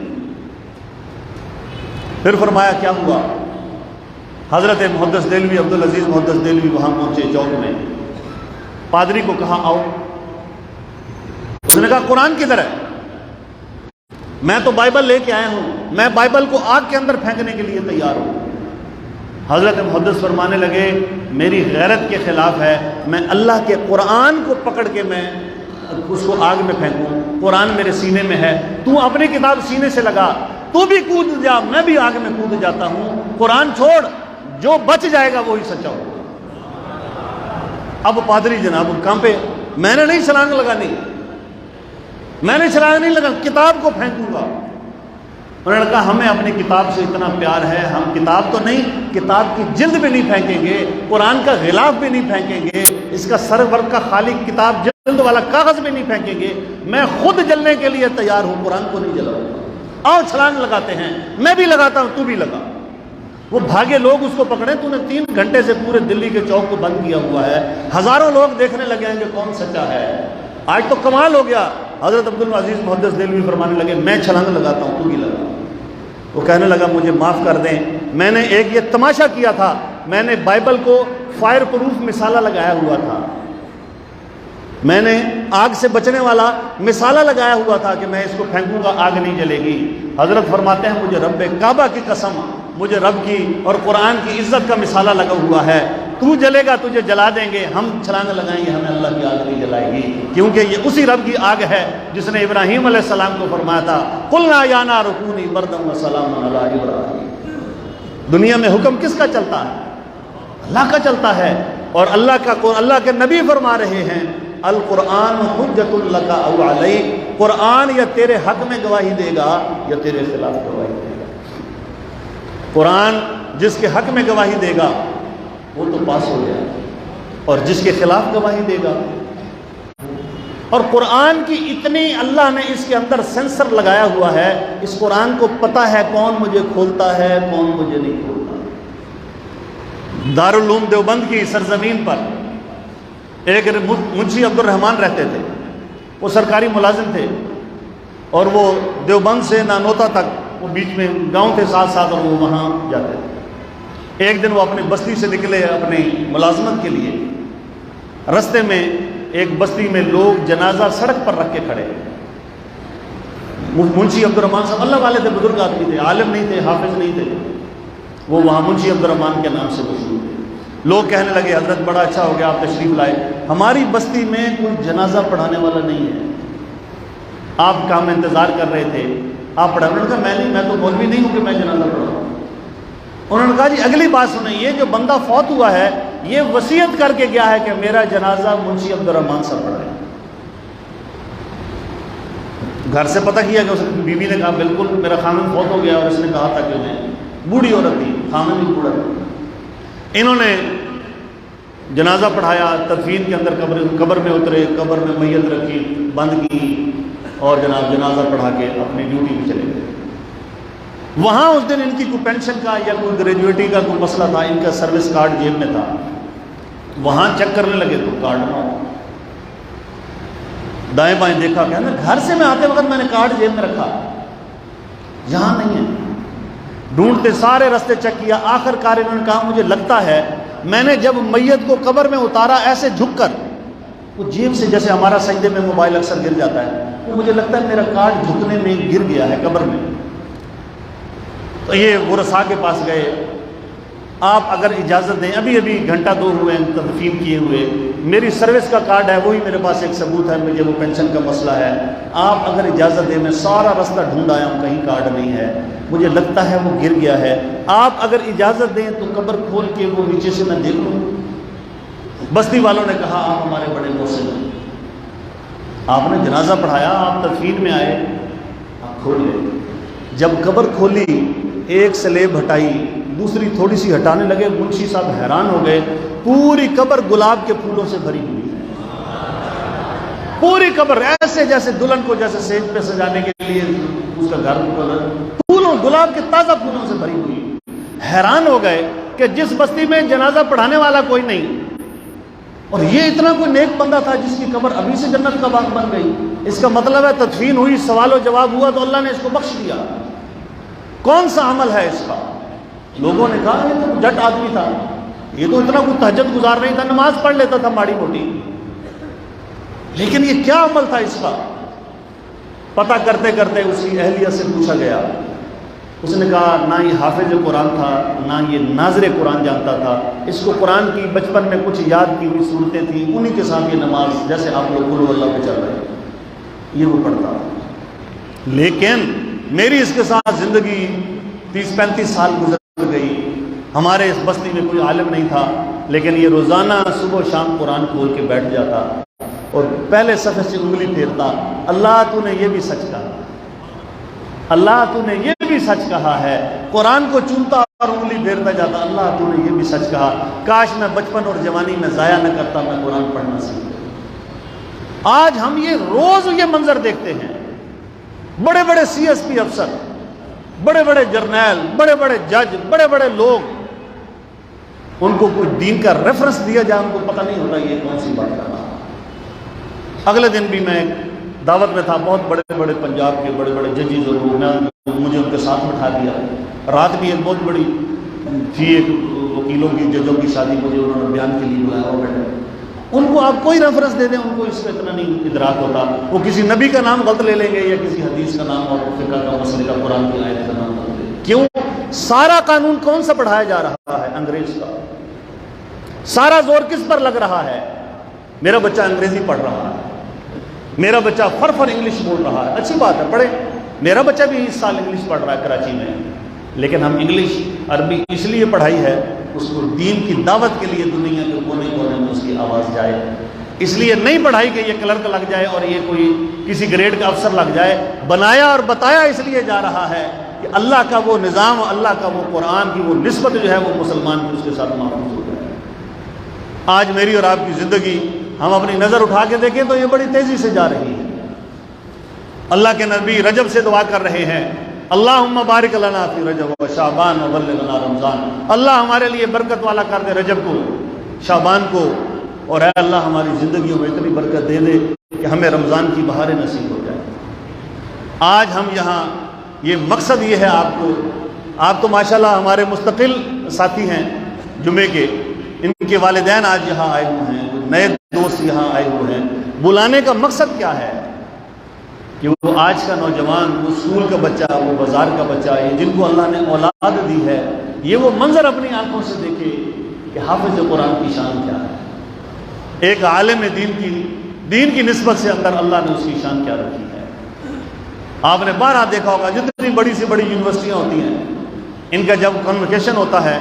پھر فرمایا کیا ہوا؟ حضرت محدث دہلوی عبدالعزیز محدث دہلوی وہاں پہنچے چوک میں، پادری کو کہا آؤ، اس نے کہا قرآن کدھر ہے؟ میں تو بائبل لے کے آیا ہوں، میں بائبل کو آگ کے اندر پھینکنے کے لیے تیار ہوں۔ حضرت محدث فرمانے لگے میری غیرت کے خلاف ہے، میں اللہ کے قرآن کو پکڑ کے میں اس کو آگ میں پھینکوں؟ قرآن میرے سینے میں ہے، تو اپنی کتاب سینے سے لگا، تو بھی کود جا، میں بھی آگ میں کود جاتا ہوں، قرآن چھوڑ، جو بچ جائے گا وہی سچا ہوگا۔ اب پادری جناب کہاں پہ، میں نے نہیں چھلانگ لگانی، میں نے چھلانگ نہیں لگا، کتاب کو پھینکوں گا۔ انہوں نے کہا ہمیں اپنی کتاب سے اتنا پیار ہے، ہم کتاب تو نہیں، کتاب کی جلد بھی نہیں پھینکیں گے، قرآن کا غلاف بھی نہیں پھینکیں گے، اس کا سرور کا خالق کتاب جلد والا کاغذ بھی نہیں پھینکیں گے، میں خود جلنے کے لیے تیار ہوں، قرآن کو نہیں جلاؤں گا۔ آؤ چھلانگ لگاتے ہیں، میں بھی لگاتا ہوں، تو بھی لگا۔ وہ بھاگے لوگ اس کو پکڑے، تو نے 3 گھنٹے سے پورے دلی کے چوک کو بند کیا ہوا ہے، ہزاروں لوگ دیکھنے لگے ہیں کہ کون سچا ہے۔ آج تو کمال ہو گیا، حضرت عبدالعزیز محدث دہلوی فرمانے لگے میں چھلانگ لگاتا ہوں، تو بھی لگا۔ وہ کہنے لگا مجھے معاف کر دیں، میں نے ایک یہ تماشا کیا تھا، میں نے بائبل کو فائر پروف مسالہ لگایا ہوا تھا، میں نے آگ سے بچنے والا مسالہ لگایا ہوا تھا کہ میں اس کو پھینکوں گا آگ نہیں جلے گی۔ حضرت فرماتے ہیں مجھے رب کعبہ کی قسم، مجھے رب کی اور قرآن کی عزت کا مسالہ لگا ہوا ہے، تو جلے گا تجھے جلا دیں گے، ہم چھلانگ لگائیں گے، ہمیں اللہ کی آگ نہیں جلائے گی، کیونکہ یہ اسی رب کی آگ ہے جس نے ابراہیم علیہ السلام کو فرمایا تھا قلنا یا نار کونی بردا وسلاما علی ابراہیم۔ دنیا میں حکم کس کا چلتا ہے؟ اللہ کا چلتا ہے، اور اللہ کے نبی فرما رہے ہیں القرآن حجت لک او علیک، قرآن یا تیرے حق میں گواہی دے گا یا تیرے خلاف گواہی دے گا۔ قرآن جس کے حق میں گواہی دے گا وہ تو پاس ہو گیا، اور جس کے خلاف گواہی دے گا۔ اور قرآن کی اتنی اللہ نے اس کے اندر سینسر لگایا ہوا ہے، اس قرآن کو پتہ ہے کون مجھے کھولتا ہے کون مجھے نہیں کھولتا۔ دارالعلوم دیوبند کی سرزمین پر ایک منشی عبد الرحمن رہتے تھے، وہ سرکاری ملازم تھے، اور وہ دیوبند سے نانوتا تک وہ بیچ میں گاؤں تھے ساتھ ساتھ، اور وہ وہاں جاتے تھے۔ ایک دن وہ اپنی بستی سے نکلے اپنی ملازمت کے لیے، رستے میں ایک بستی میں لوگ جنازہ سڑک پر رکھ کے کھڑے۔ منشی عبد الرحمن صاحب اللہ والے تھے، بزرگ آدمی تھے، عالم نہیں تھے، حافظ نہیں تھے، وہ وہاں منشی عبد الرحمن کے نام سے مشہور تھے۔ لوگ کہنے لگے حضرت بڑا اچھا ہو گیا آپ تشریف لائے، ہماری بستی میں کوئی جنازہ پڑھانے والا نہیں ہے، آپ کام میں انتظار کر رہے تھے، آپ پڑھا۔ انہوں نے کہا میں نہیں، میں تو مولوی نہیں ہوں کہ میں جنازہ پڑھاؤں۔ انہوں نے کہا جی اگلی بات سنیں، یہ جو بندہ فوت ہوا ہے یہ وصیت کر کے گیا ہے کہ میرا جنازہ منشی عبد الرحمن صاحب پڑھائے۔ گھر سے پتہ کیا کہ اس کی بیوی نے کہا بالکل میرا خامن فوت ہو گیا، اور اس نے کہا تھا کہ میں بوڑھی عورت تھی، خامن بھی بوڑھا تھا۔ انہوں نے جنازہ پڑھایا، تدفین کے اندر قبر میں اترے، قبر میں میت رکھی، بند کی، اور جناب جنازہ پڑھا کے اپنی ڈیوٹی پہ چلے گئے۔ وہاں اس دن ان کی کوئی پینشن کا یا کوئی گریجویٹی کا کوئی مسئلہ تھا، ان کا سروس کارڈ جیب میں تھا، وہاں چیک کرنے لگے تو کارڈ نہ ہو۔ دائیں بائیں دیکھا، کہنا گھر سے میں آتے وقت میں نے کارڈ جیب میں رکھا، یہاں نہیں ہے۔ ڈھونڈتے سارے راستے چیک کیا، آخر کار انہوں نے کہا مجھے لگتا ہے میں نے جب میت کو قبر میں اتارا ایسے جھک کر، وہ جیب سے جیسے ہمارا سجدے میں موبائل اکثر گر جاتا ہے، وہ مجھے لگتا ہے میرا کارڈ جھکنے میں گر گیا ہے قبر میں۔ تو یہ ورثاء کے پاس گئے، آپ اگر اجازت دیں، ابھی ابھی گھنٹہ دو ہوئے ہیں تدفین کیے ہوئے، میری سروس کا کارڈ ہے، وہی میرے پاس ایک ثبوت ہے، مجھے وہ پینشن کا مسئلہ ہے، آپ اگر اجازت دیں، میں سارا راستہ ڈھونڈ آیا ہوں، کہیں کارڈ نہیں ہے، مجھے لگتا ہے وہ گر گیا ہے، آپ اگر اجازت دیں تو قبر کھول کے وہ نیچے سے میں دیکھ لوں۔ بستی والوں نے کہا آپ ہمارے بڑے محسن ہیں، آپ نے جنازہ پڑھایا، آپ تدفین میں آئے، آپ کھول لیں۔ جب قبر کھولی، ایک سلیب ہٹائی، دوسری تھوڑی سی ہٹانے لگے، منشی صاحب حیران ہو گئے، پوری قبر گلاب کے پھولوں سے بھری ہوئی ہے، پوری قبر ایسے جیسے دلہن کو جیسے سیج پہ سجانے کے لیے اس کا گھر پھولوں، گلاب کے تازہ پھولوں سے بھری ہوئی۔ حیران ہو گئے کہ جس بستی میں جنازہ پڑھانے والا کوئی نہیں، اور یہ اتنا کوئی نیک بندہ تھا جس کی قبر ابھی سے جنت کا باغ بن گئی، اس کا مطلب ہے تدفین ہوئی، سوال و جواب ہوا تو اللہ نے اس کو بخش دیا۔ کون سا عمل ہے اس کا؟ لوگوں نے کہا یہ تو جٹ آدمی تھا، یہ تو اتنا کوئی تہجد گزار نہیں تھا، نماز پڑھ لیتا تھا ماڑی موٹی، لیکن یہ کیا عمل تھا اس کا؟ پتہ کرتے کرتے اس کی اہلیہ سے پوچھا گیا، اس نے کہا نہ یہ حافظ قرآن تھا، نہ یہ ناظر قرآن جانتا تھا، اس کو قرآن کی بچپن میں کچھ یاد کی ہوئی صورتیں تھیں، انہی کے ساتھ یہ نماز جیسے آپ لوگ قل اللہ پہ چل رہے ہیں یہ وہ پڑھتا، لیکن میری اس کے ساتھ زندگی 30-35 سال گزر گئی، ہمارے اس بستی میں کوئی عالم نہیں تھا، لیکن یہ روزانہ صبح و شام قرآن کھول کے بیٹھ جاتا اور پہلے صفحے سے انگلی پھیرتا، اللہ تو نے یہ بھی سچ کہا، اللہ تو نے یہ بھی سچ کہا ہے، قرآن کو چومتا اور انگلی پھیرتا جاتا، اللہ تو نے یہ بھی سچ کہا، کاش میں بچپن اور جوانی میں ضائع نہ کرتا، میں قرآن پڑھنا سیکھتا۔ آج ہم یہ روز یہ منظر دیکھتے ہیں، بڑے بڑے سی ایس پی افسر، بڑے بڑے جرنیل، بڑے بڑے جج، بڑے بڑے لوگ، ان کو کوئی دین کا ریفرنس دیا جائے ان کو پتہ نہیں ہوتا یہ کون سی بات کر رہا۔ اگلے دن بھی میں دعوت میں تھا، بہت بڑے بڑے پنجاب کے بڑے بڑے ججز اور مجھے ان کے ساتھ بٹھا دیا، رات بھی ایک بہت بڑی تھی، ایک وکیلوں کی ججوں کی شادی، مجھے انہوں نے بیان کے لیے بلایا اور بیٹھے، ان کو آپ کوئی ریفرنس دے دیں ان کو اس کا اتنا نہیں ادراک ہوتا، وہ کسی نبی کا نام غلط لے لیں گے یا کسی حدیث کا نام اور فقہ کا مسئلے کا، قرآن کی آیت کا نام غلط لے لیں گے۔ کیوں؟ سارا قانون کون سا پڑھایا جا رہا ہے؟ انگریز کا۔ سارا زور کس پر لگ رہا ہے؟ میرا بچہ انگریزی پڑھ رہا ہے، میرا بچہ فر انگلش بول رہا ہے، اچھی بات ہے پڑھے، میرا بچہ بھی اس سال انگلش پڑھ رہا ہے کراچی میں، لیکن ہم انگلش عربی اس لیے پڑھائی ہے اس کو دین کی دعوت کے لیے دنیا کے کونے کونے میں اس کی آواز جائے، اس لیے نہیں پڑھائی کہ یہ کلرک لگ جائے اور یہ کوئی کسی گریڈ کا افسر لگ جائے، بنایا اور بتایا اس لیے جا رہا ہے کہ اللہ کا وہ نظام، اللہ کا وہ قرآن کی وہ نسبت جو ہے وہ مسلمان کی اس کے ساتھ محفوظ ہو جائے۔ آج میری اور آپ کی زندگی ہم اپنی نظر اٹھا کے دیکھیں تو یہ بڑی تیزی سے جا رہی ہے۔ اللہ کے نبی رجب سے دعا کر رہے ہیں، اللہم بارک لنا فی رجب و شعبان و بلغنا رمضان، اللہ ہمارے لیے برکت والا کر دے رجب کو، شعبان کو، اور اے اللہ ہماری زندگیوں میں اتنی برکت دے دے کہ ہمیں رمضان کی بہاریں نصیب ہو جائے۔ آج ہم یہاں، یہ مقصد یہ ہے، آپ تو ماشاءاللہ ہمارے مستقل ساتھی ہیں جمعے کے، ان کے والدین آج یہاں آئے ہوئے ہیں، نئے دوست یہاں آئے ہوئے ہیں، بلانے کا مقصد کیا ہے کہ وہ آج کا نوجوان، وہ اسکول کا بچہ، وہ بازار کا بچہ، یہ جن کو اللہ نے اولاد دی ہے، یہ وہ منظر اپنی آنکھوں سے دیکھے کہ حافظ قرآن کی شان کیا ہے، ایک عالم دین کی نسبت سے اندر اللہ نے اس کی شان کیا رکھی ہے۔ آپ نے بارہا دیکھا ہوگا جتنی بڑی سے بڑی یونیورسٹیاں ہوتی ہیں، ان کا جب کنوکیشن ہوتا ہے،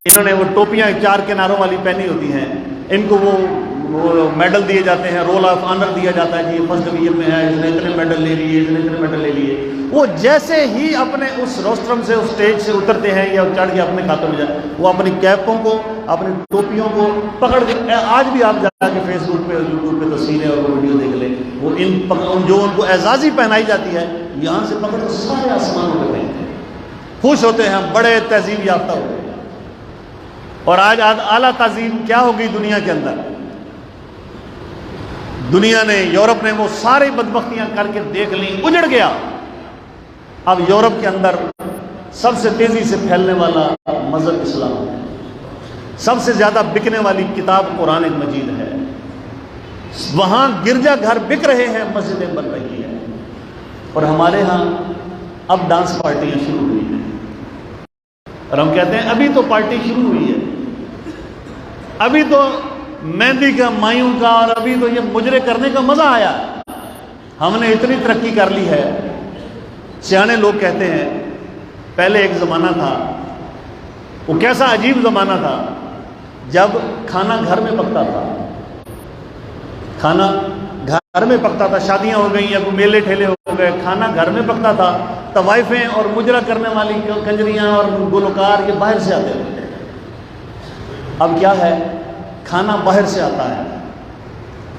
انہوں نے وہ ٹوپیاں 4 کناروں والی پہنی ہوتی ہیں، ان کو وہ میڈل دیے جاتے ہیں، رول آف آنر دیا جاتا ہے کہ یہ فرسٹ ڈویژن میں ہے، اس نے اتنے میڈل لے لیے، اس نے اتنے میڈل لے لیے۔ وہ جیسے ہی اپنے اس روسٹرم سے، اس اسٹیج سے اترتے ہیں یا چڑھ کے اپنے ہاتھوں میں جائے، وہ اپنی کیپوں کو، اپنی ٹوپیوں کو پکڑ کے، آج بھی آپ جا کے فیس بک پہ اور یوٹیوب پہ تصویریں اور ویڈیو دیکھ لیں، وہ جو ان کو اعزازی پہنائی جاتی ہے، یہاں سے پکڑ کے سارے آسمانوں پہ پہنتے ہیں، خوش ہوتے ہیں، بڑے تہذیب یافتہ ہوتے ہیں۔ اور آج اعلیٰ تعظیم کیا ہوگی دنیا کے اندر؟ دنیا نے، یورپ نے وہ ساری بدبختیاں کر کے دیکھ لیں، اجڑ گیا۔ اب یورپ کے اندر سب سے تیزی سے پھیلنے والا مذہب اسلام ہے، سب سے زیادہ بکنے والی کتاب قرآن مجید ہے، وہاں گرجا گھر بک رہے ہیں، مسجدیں بن رہی ہیں، اور ہمارے ہاں اب ڈانس پارٹیاں شروع ہوئی ہیں، اور ہم کہتے ہیں ابھی تو پارٹی شروع ہوئی ہے، ابھی تو مہندی کا، مایوں کا، اور ابھی تو یہ مجرے کرنے کا مزہ آیا۔ ہم نے اتنی ترقی کر لی ہے۔ سیانے لوگ کہتے ہیں پہلے ایک زمانہ تھا، وہ کیسا عجیب زمانہ تھا جب کھانا گھر میں پکتا تھا، کھانا گھر میں پکتا تھا، شادیاں ہو گئیں یا کوئی میلے ٹھیلے ہو گئے، کھانا گھر میں پکتا تھا، طوائفیں اور مجرا کرنے والی کنجریاں اور گلوکار یہ باہر سے آتے تھے۔ اب کیا ہے، کھانا باہر سے آتا ہے،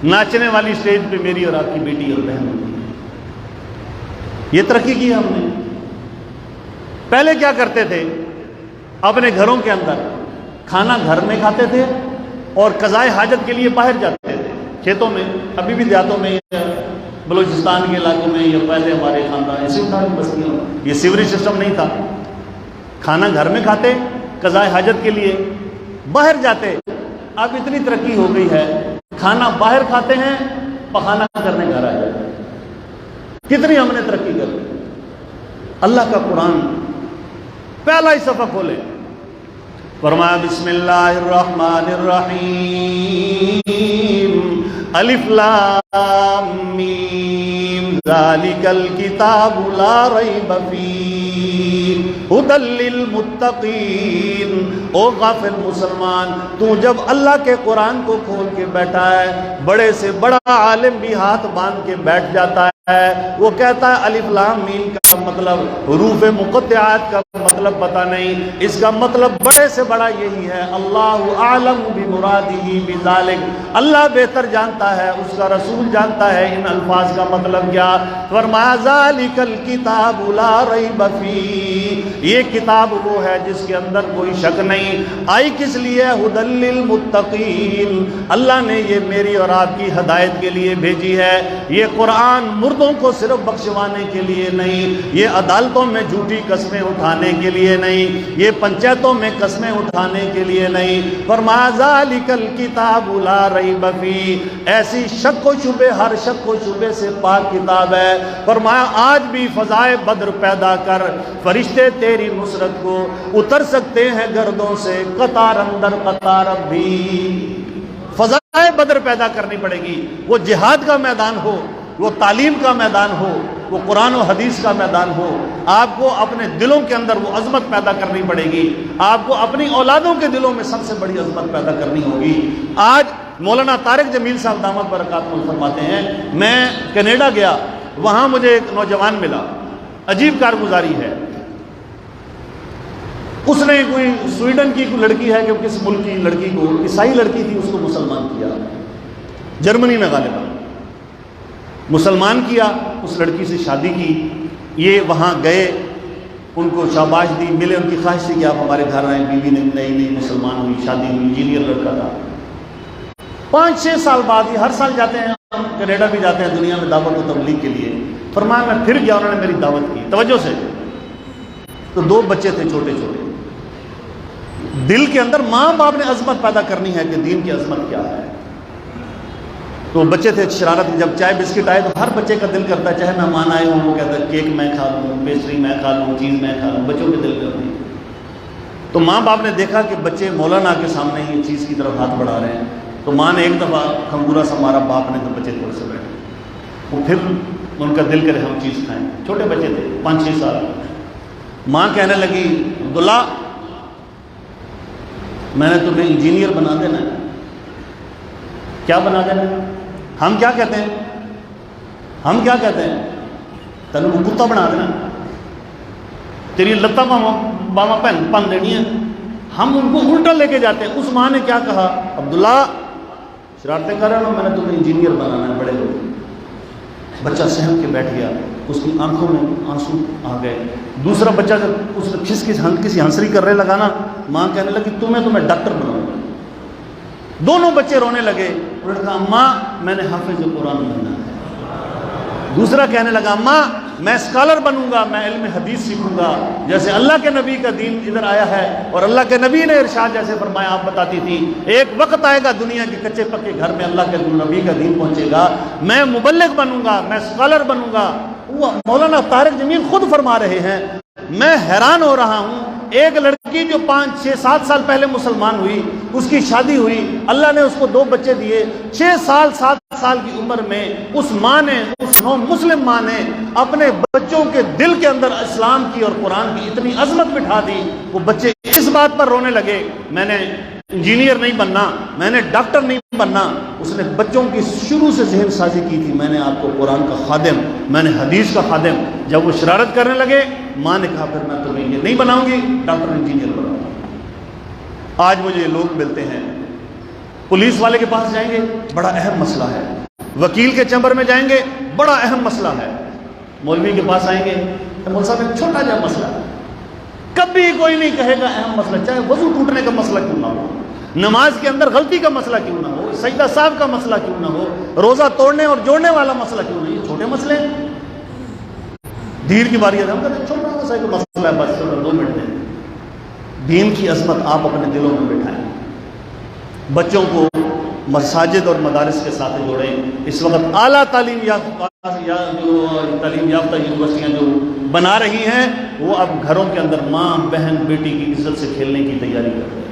ناچنے والی اسٹیج پہ میری اور آپ کی بیٹی اور بہن ہوتی ہے۔ یہ ترقی کی ہم نے۔ پہلے کیا کرتے تھے، اپنے گھروں کے اندر کھانا گھر میں کھاتے تھے اور قضائے حاجت کے لیے باہر جاتے تھے، کھیتوں میں، ابھی بھی دیہاتوں میں، بلوچستان کے علاقوں میں، یا پہلے ہمارے خاندان ایسے بستیوں، یہ سیوریج سسٹم نہیں تھا، کھانا گھر میں کھاتے، قضائے حاجت کے لیے باہر جاتے۔ اب اتنی ترقی ہو گئی ہے، کھانا باہر کھاتے ہیں، پخانا کرنے گھر آ جاتے ہیں۔ کتنی ہم نے ترقی کر لی۔ اللہ کا قرآن پہلا ہی صفحہ کھولے، فرمایا بسم اللہ الرحمن الرحیم، الف لام میم، ذالک الکتاب لا ریب فیہ ھدی للمتقین۔ او غافل مسلمان، تو جب اللہ کے قرآن کو کھول کے بیٹھا ہے، بڑے سے بڑا عالم بھی ہاتھ باندھ کے بیٹھ جاتا ہے، وہ کہتا ہے الف لام میم کا مطلب، حروف مقطعات کا مطلب پتہ نہیں، اس کا مطلب بڑے سے بڑا یہی ہے، اللہ اعلم بمرادہ بذالک، اللہ بہتر جانتا ہے، اس کا رسول جانتا ہے ان الفاظ کا مطلب کیا۔ فرمایا ذالک الکتاب لا ریب فیہ، یہ کتاب وہ ہے جس کے اندر کوئی شک نہیں۔ آئی کس لیے؟ ھدی للمتقین، اللہ نے یہ میری اور آپ کی ہدایت کے لیے بھیجی ہے۔ یہ قرآن مردوں کو صرف بخشوانے کے لیے نہیں، یہ عدالتوں میں جھوٹی قسمیں اٹھانے کے لیے نہیں، یہ پنچایتوں میں قسمیں اٹھانے کے لیے نہیں۔ فرمایا ذالک الکتاب لا ریب فیہ، ایسی شک و شبہ، ہر شک و شبہ سے پاک کتاب ہے۔ فرمایا آج بھی فضائے بدر پیدا کر، فرشتے تیری نصرت کو اتر سکتے ہیں گردوں سے، قطار اندر قطار اب بھی۔ فضائے بدر پیدا کرنی پڑے گی، وہ جہاد کا میدان ہو، وہ تعلیم کا میدان ہو، وہ قرآن و حدیث کا میدان ہو۔ آپ کو اپنے دلوں کے اندر وہ عظمت پیدا کرنی پڑے گی، آپ کو اپنی اولادوں کے دلوں میں سب سے بڑی عظمت پیدا کرنی ہوگی۔ آج مولانا طارق جمیل صاحب دامت برکاتہ فرماتے ہیں، میں کینیڈا گیا، وہاں مجھے ایک نوجوان ملا، عجیب کارگزاری ہے۔ اس نے کوئی سویڈن کی کوئی لڑکی ہے کہ کس ملک کی لڑکی کو، عیسائی لڑکی تھی، اس کو مسلمان کیا، جرمنی میں غالباً مسلمان کیا، اس لڑکی سے شادی کی۔ یہ وہاں گئے، ان کو شاباش دی، ملے، ان کی خواہش تھی کہ آپ ہمارے گھر آئیں، بیوی نے نئی نئی مسلمان ہوئی، شادی ہوئی، انجینئر لڑکا تھا۔ 5-6 سال بعد، یہ ہر سال جاتے ہیں، ہم کینیڈا بھی جاتے ہیں دنیا میں دعوت و تبلیغ کے لیے۔ فرمایا میں پھر گیا، انہوں نے میری دعوت کی توجہ سے، تو 2 بچے تھے چھوٹے چھوٹے۔ دل کے اندر ماں باپ نے عظمت پیدا کرنی ہے کہ دین کی عظمت کیا ہے۔ تو بچے تھے شرارت، جب چائے بسکٹ آئے تو ہر بچے کا دل کرتا ہے، چاہے مہمان آئے ہوں، وہ کہتا ہے کیک میں کھا لوں، پیسٹری میں کھا لوں، چیز میں کھا لوں، بچوں کے دل کرتے ہیں۔ تو ماں باپ نے دیکھا کہ بچے مولانا کے سامنے یہ چیز کی طرف ہاتھ بڑھا رہے ہیں، تو ماں نے ایک دفعہ کھنگورا سا مارا، باپ نے، تو بچے تھوڑے سے بیٹھے، وہ پھر ان کا دل کرے ہم چیز کھائیں، چھوٹے بچے تھے 5-6 سال۔ ماں کہنے لگی عبداللہ میں نے تمہیں انجینئر بنا دینا ہے۔ کیا بنا دینا؟ ہم کیا کہتے ہیں؟ ہم کیا کہتے ہیں؟ تینوں کو کتا بنا دینا، تیری لتا باما پن دینی ہے۔ ہم ان کو الٹا لے کے جاتے ہیں۔ اس ماں نے کیا کہا؟ عبداللہ شرارتیں کر رہے ہو، میں نے تمہیں انجینئر بنانا ہے، بڑے ہو۔ بچہ سہم کے بیٹھ گیا، اس کی آنکھوں میں آنسو آ گئے۔ دوسرا بچہ جب اس کسی ہنسری کر رہے لگا نا، ماں کہنے لگی تمہیں ڈاکٹر بناؤں گا۔ دونوں بچے رونے لگے. انہوں نے کہا اماں میں نے حافظ قرآن بننا ہے. دوسرا کہنے لگا اماں میں اسکالر بنوں گا, میں علم حدیث سیکھوں گا, جیسے اللہ کے نبی کا دین ادھر آیا ہے. اور اللہ کے نبی نے ارشاد جیسے فرمایا, آپ بتاتی تھی ایک وقت آئے گا دنیا کے کچے پکے گھر میں اللہ کے نبی کا دین پہنچے گا, میں مبلغ بنوں گا, میں اسکالر بنوں گا. مولانا طارق جمیل خود فرما رہے ہیں, میں حیران ہو رہا ہوں, ایک لڑکی جو 5 6 7 سال پہلے مسلمان ہوئی, اس کی شادی ہوئی, اللہ نے اس کو 2 بچے دیے, 6 سال 7 سال کی عمر میں اس ماں نے, اس نو مسلم ماں نے اپنے بچوں کے دل کے اندر اسلام کی اور قرآن کی اتنی عظمت بٹھا دی. وہ بچے اس بات پر رونے لگے, میں نے انجینئر نہیں بننا, میں نے ڈاکٹر نہیں بننا. اس نے بچوں کی شروع سے ذہن سازی کی تھی, میں نے آپ کو قرآن کا خادم, میں نے حدیث کا خادم. جب وہ شرارت کرنے لگے, ماں نے کہا پھر میں تمہیں یہ نہیں بناؤں گی, ڈاکٹر انجینئر بناؤں گی. آج مجھے لوگ ملتے ہیں, پولیس والے کے پاس جائیں گے, بڑا اہم مسئلہ ہے. وکیل کے چیمبر میں جائیں گے, بڑا اہم مسئلہ ہے. مولوی کے پاس آئیں گے, مولوی صاحب ایک چھوٹا جا مسئلہ ہے. کبھی کوئی نہیں کہے گا اہم مسئلہ, چاہے وضو ٹوٹنے کا مسئلہ کیوں نہ ہو, نماز کے اندر غلطی کا مسئلہ کیوں نہ ہو, سجدہ صاحب کا مسئلہ کیوں نہ ہو, روزہ توڑنے اور جوڑنے والا مسئلہ کیوں نہ ہو. یہ چھوٹے مسئلے ہیں. دین کی باری ہے, ہم کہتے ہیں چھوٹا سا ایک مسئلہ ہے, بس 2 منٹ دیں. دین کی عظمت آپ اپنے دلوں میں بٹھائیں. بچوں کو مساجد اور مدارس کے ساتھ جوڑیں. اس وقت اعلیٰ تعلیم یافتہ یونیورسٹیاں جو بنا رہی ہیں, وہ اب گھروں کے اندر ماں بہن بیٹی کی عزت سے کھیلنے کی تیاری کر رہے ہیں.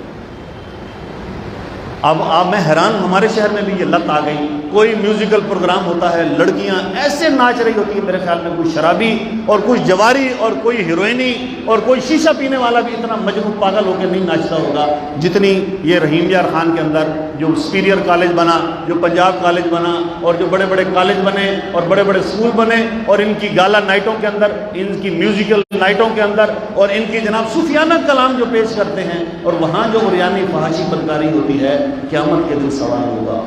اب میں حیران ہوں, ہمارے شہر میں بھی یہ لت آ گئی. کوئی میوزیکل پروگرام ہوتا ہے, لڑکیاں ایسے ناچ رہی ہوتی ہیں, میرے خیال میں کوئی شرابی اور کوئی جواری اور کوئی ہیروئنی اور کوئی شیشہ پینے والا بھی اتنا مجنون پاگل ہو کے نہیں ناچتا ہوگا جتنی یہ رحیم یار خان کے اندر جو سپیریئر کالج بنا, جو پنجاب کالج بنا, اور جو بڑے بڑے کالج بنے اور بڑے بڑے اسکول بنے, اور ان کی گالا نائٹوں کے اندر, ان کی میوزیکل نائٹوں کے اندر, اور ان کی جناب صوفیانہ کلام جو پیش کرتے ہیں, اور وہاں جو عریانی فحاشی بدکاری ہوتی ہے, قیامت کے دن سوال ہوگا.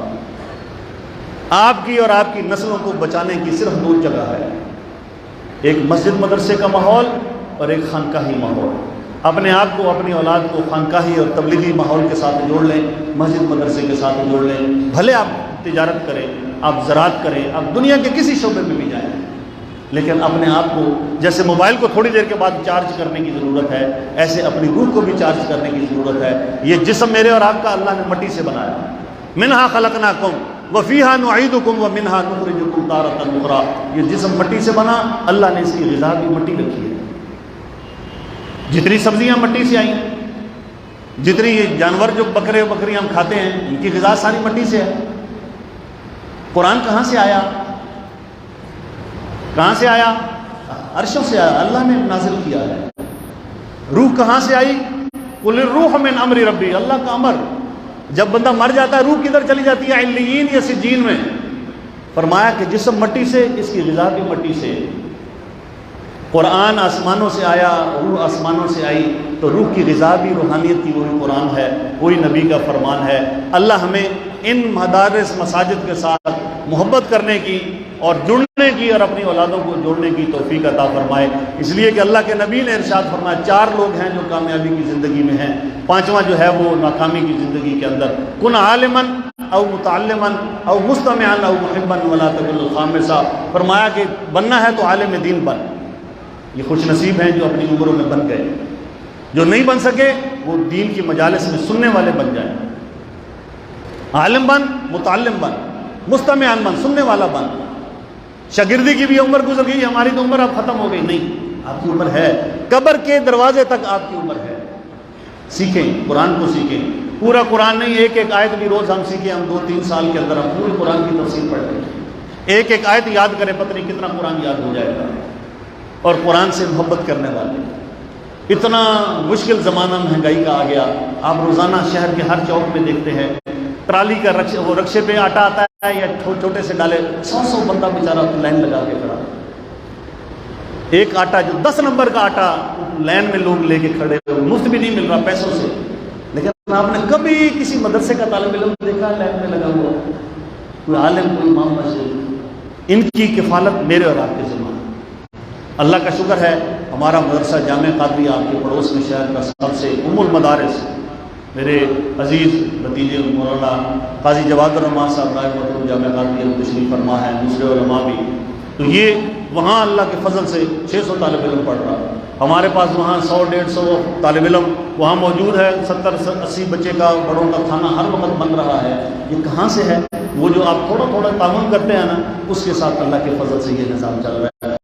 آپ کی اور آپ کی نسلوں کو بچانے کی صرف 2 جگہ ہے, ایک مسجد مدرسے کا ماحول اور ایک خانقاہی ماحول. اپنے آپ کو, اپنی اولاد کو خانقاہی اور تبلیغی ماحول کے ساتھ جوڑ لیں, مسجد مدرسے کے ساتھ جوڑ لیں. بھلے آپ تجارت کریں, آپ زراعت کریں, آپ دنیا کے کسی شعبے میں بھی جائیں, لیکن اپنے آپ کو جیسے موبائل کو تھوڑی دیر کے بعد چارج کرنے کی ضرورت ہے, ایسے اپنی روح کو بھی چارج کرنے کی ضرورت ہے. یہ جسم میرے اور آپ کا اللہ نے مٹی سے بنایا. منہا خلقناکم وفیہا نعیدکم ومنہا نخرجکم تارۃ اخری. یہ جسم مٹی سے بنا, اللہ نے اس کی غذا بھی مٹی رکھی ہے. جتنی سبزیاں مٹی سے آئی, جتنی یہ جانور جو بکرے بکریاں ہم کھاتے ہیں, ان کی غذا ساری مٹی سے ہے. قرآن کہاں سے آیا؟ کہاں سے آیا؟ عرشوں سے آیا, اللہ نے نازل کیا ہے. روح کہاں سے آئی؟ قل الروح من امر ربی, اللہ کا امر. جب بندہ مر جاتا ہے, روح کدھر چلی جاتی ہے؟ علیین یا سجین میں. فرمایا کہ جسم مٹی سے, اس کی غذا بھی مٹی سے. قرآن آسمانوں سے آیا, روح آسمانوں سے آئی, تو روح کی غذا بھی روحانیت کی وہی قرآن ہے, وہی نبی کا فرمان ہے. اللہ ہمیں ان مدارس مساجد کے ساتھ محبت کرنے کی اور جڑنے کی اور اپنی اولادوں کو جوڑنے کی توفیق عطا فرمائے. اس لیے کہ اللہ کے نبی نے ارشاد فرمایا 4 لوگ ہیں جو کامیابی کی زندگی میں ہیں, 5واں جو ہے وہ ناکامی کی زندگی کے اندر. کن عالما او متعلما او مستمعا او محبا ولا تکن الخامسا. فرمایا کہ بننا ہے تو عالم دین بن. یہ خوش نصیب ہیں جو اپنی عمروں میں بن گئے. جو نہیں بن سکے وہ دین کی مجالس میں سننے والے بن جائیں. عالم بن, متعلم بن, مستمع بن, سننے والا بن. شاگردی کی بھی عمر گزر گئی, ہماری تو عمر اب ختم ہو گئی. نہیں, آپ کی عمر ہے, قبر کے دروازے تک آپ کی عمر ہے. سیکھیں, قرآن کو سیکھیں. پورا قرآن نہیں, ایک ایک آیت بھی روز ہم سیکھیں. ہم 2-3 سال کے اندر ہم پورے قرآن کی تفسیر پڑھ لیں. ایک ایک آیت یاد کریں, پتہ نہیں کتنا قرآن یاد ہو جائے گا. اور قرآن سے محبت کرنے والے. اتنا مشکل زمانہ مہنگائی کا آ گیا. آپ روزانہ شہر کے ہر چوک میں دیکھتے ہیں ٹرالی کا رکشے پہ آٹا آتا ہے یا چھوٹے سے ڈالے, 100 بندہ بیچارہ لائن لگا کے کھڑا. ایک آٹا جو 10 نمبر کا آٹا لائن میں لوگ لے کے کھڑے, مفت بھی نہیں مل رہا, پیسوں سے. لیکن آپ نے کبھی کسی مدرسے کا طالب علم دیکھا لائن میں لگا ہوا؟ کوئی عالم, کوئی امام مسجد. ان کی کفالت میرے اور آپ کے ذمہ. اللہ کا شکر ہے, ہمارا مدرسہ جامع قادریہ آپ کے پڑوس میں شہر کا سب سے ام المدارس, میرے عزیز بھتیجے مولانا قاضی جواد الرحمان صاحب نائب محترم جامعہ قادریہ میں تشریف فرما ہے، دوسرے علماء بھی، تو یہ وہاں اللہ کے فضل سے 600 طالب علم پڑھ رہا ہے۔ ہمارے پاس وہاں 100-150 طالب علم وہاں موجود ہے، 70-80 بچے کا بڑوں کا کھانا ہر وقت بن رہا ہے۔ یہ کہاں سے ہے؟ وہ جو آپ تھوڑا تھوڑا تعاون کرتے ہیں نا، اس کے ساتھ اللہ کے فضل سے یہ نظام چل رہا ہے۔